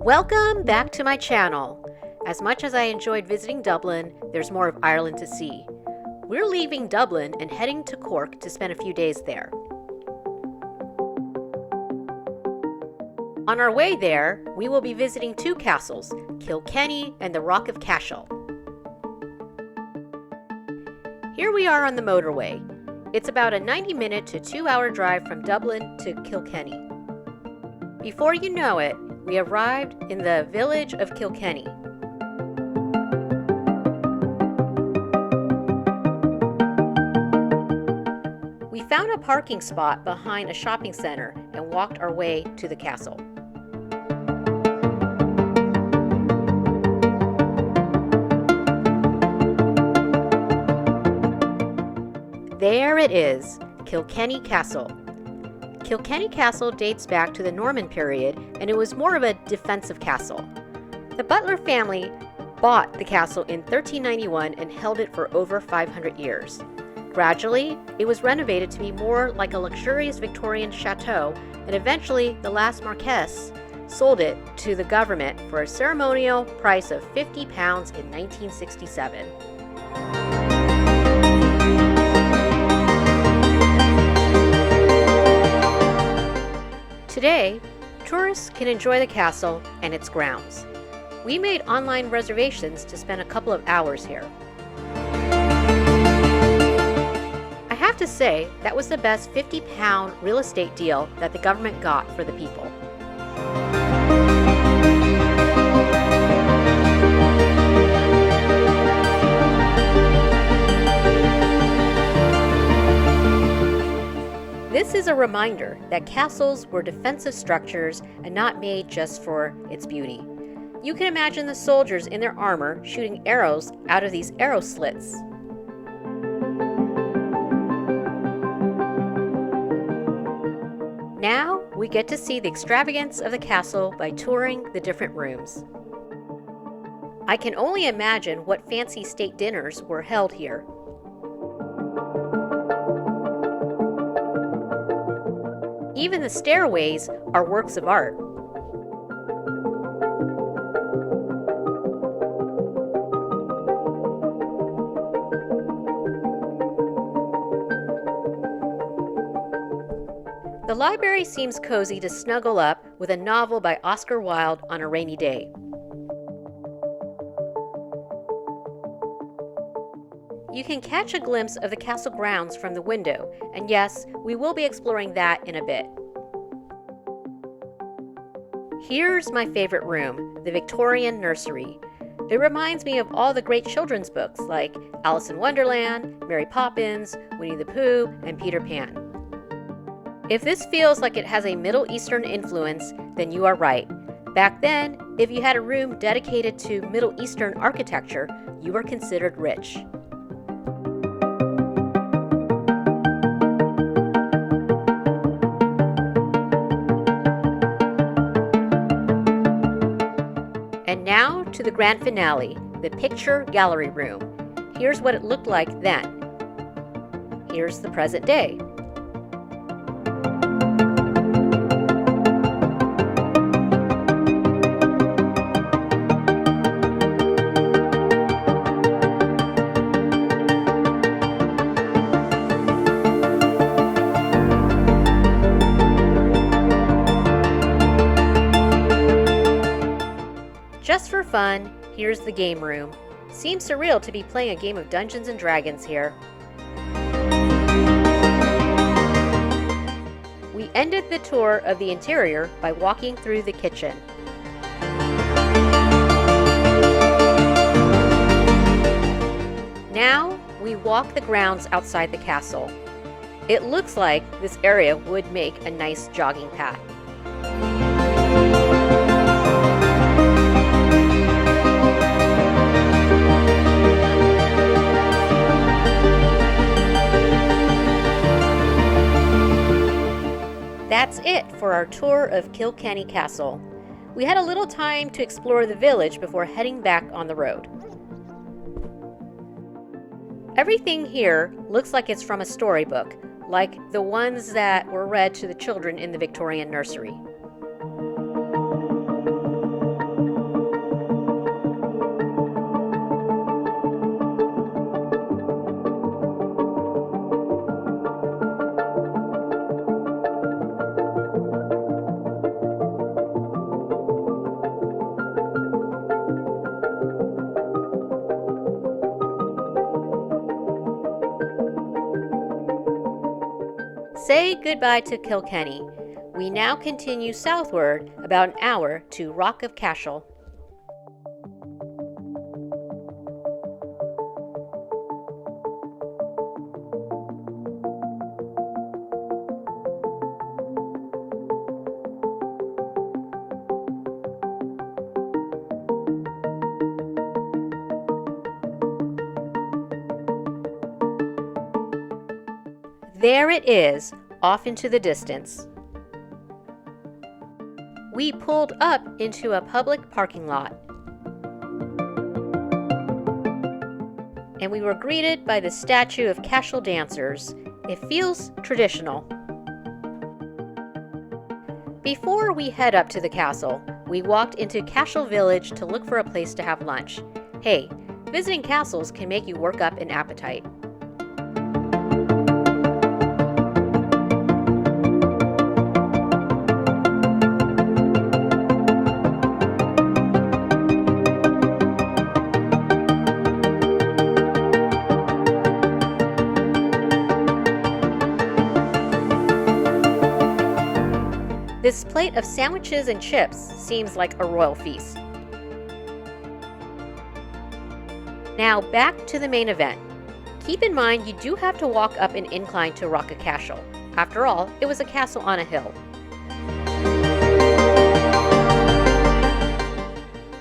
Welcome back to my channel. As much as I enjoyed visiting Dublin, there's more of Ireland to see. We're leaving Dublin and heading to Cork to spend a few days there. On our way there, we will be visiting two castles, Kilkenny and the Rock of Cashel. Here we are on the motorway. It's about a 90-minute to 2-hour drive from Dublin to Kilkenny. Before you know it, we arrived in the village of Kilkenny. We found a parking spot behind a shopping center and walked our way to the castle. There it is, Kilkenny Castle. Kilkenny Castle dates back to the Norman period, and it was more of a defensive castle. The Butler family bought the castle in 1391 and held it for over 500 years. Gradually, it was renovated to be more like a luxurious Victorian chateau, and eventually the last Marquess sold it to the government for a ceremonial price of £50 in 1967. Today, tourists can enjoy the castle and its grounds. We made online reservations to spend a couple of hours here. I have to say, that was the best £50 real estate deal that the government got for the people. This is a reminder that castles were defensive structures and not made just for its beauty. You can imagine the soldiers in their armor shooting arrows out of these arrow slits. Now we get to see the extravagance of the castle by touring the different rooms. I can only imagine what fancy state dinners were held here. Even the stairways are works of art. The library seems cozy to snuggle up with a novel by Oscar Wilde on a rainy day. You can catch a glimpse of the castle grounds from the window, and yes, we will be exploring that in a bit. Here's my favorite room, the Victorian nursery. It reminds me of all the great children's books like Alice in Wonderland, Mary Poppins, Winnie the Pooh, and Peter Pan. If this feels like it has a Middle Eastern influence, then you are right. Back then, if you had a room dedicated to Middle Eastern architecture, you were considered rich. And now to the grand finale, the picture gallery room. Here's what it looked like then. Here's the present day. Just for fun, here's the game room. Seems surreal to be playing a game of Dungeons and Dragons here. We ended the tour of the interior by walking through the kitchen. Now we walk the grounds outside the castle. It looks like this area would make a nice jogging path. That's it for our tour of Kilkenny Castle. We had a little time to explore the village before heading back on the road. Everything here looks like it's from a storybook, like the ones that were read to the children in the Victorian nursery. say goodbye to Kilkenny. We now continue southward about an hour to Rock of Cashel. There it is, off into the distance. We pulled up into a public parking lot, and we were greeted by the statue of Cashel dancers. It feels traditional. Before we head up to the castle, we walked into Cashel village to look for a place to have lunch. Hey, visiting castles can make you work up an appetite. This plate of sandwiches and chips seems like a royal feast. Now back to the main event. Keep in mind you do have to walk up an incline to Rock of Cashel. After all, it was a castle on a hill.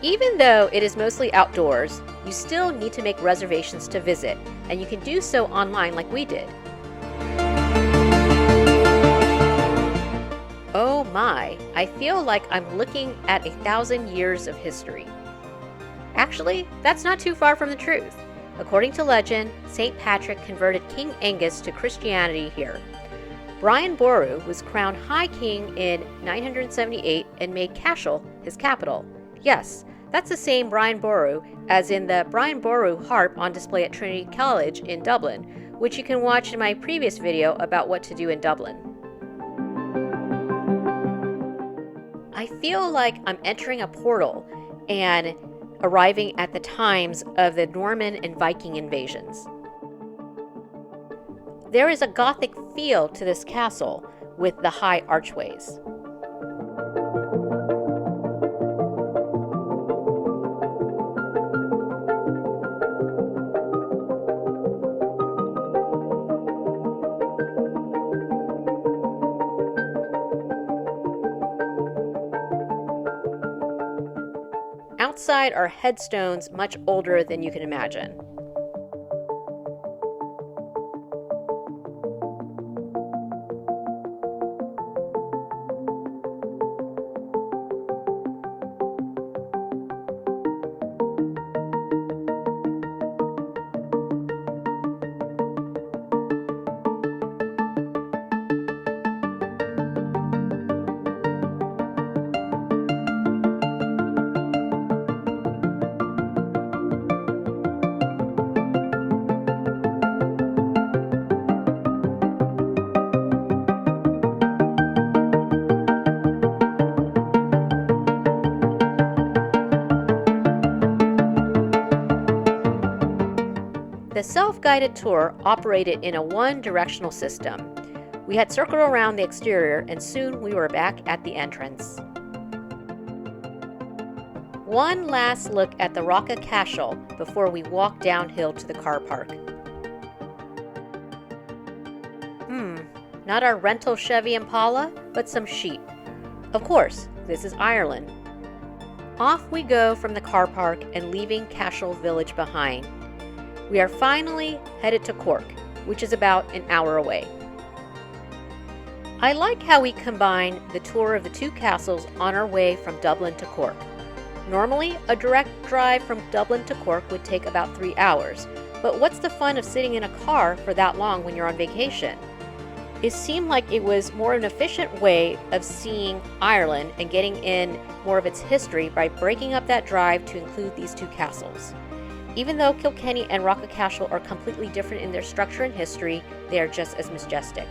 Even though it is mostly outdoors, you still need to make reservations to visit, and you can do so online like we did. Oh my, I feel like I'm looking at 1,000 years of history. Actually, that's not too far from the truth. According to legend, St. Patrick converted King Angus to Christianity here. Brian Boru was crowned High King in 978 and made Cashel his capital. Yes, that's the same Brian Boru as in the Brian Boru harp on display at Trinity College in Dublin, which you can watch in my previous video about what to do in Dublin. I feel like I'm entering a portal and arriving at the times of the Norman and Viking invasions. There is a Gothic feel to this castle with the high archways. Outside are headstones much older than you can imagine. The self-guided tour operated in a one-directional system. We had circled around the exterior and soon we were back at the entrance. One last look at the Rock of Cashel before we walked downhill to the car park. Not our rental Chevy Impala, but some sheep. Of course, this is Ireland. Off we go from the car park and leaving Cashel village behind. We are finally headed to Cork, which is about an hour away. I like how we combine the tour of the two castles on our way from Dublin to Cork. Normally, a direct drive from Dublin to Cork would take about 3 hours, but what's the fun of sitting in a car for that long when you're on vacation? It seemed like it was more an efficient way of seeing Ireland and getting in more of its history by breaking up that drive to include these two castles. Even though Kilkenny and Rock of Cashel are completely different in their structure and history, they are just as majestic.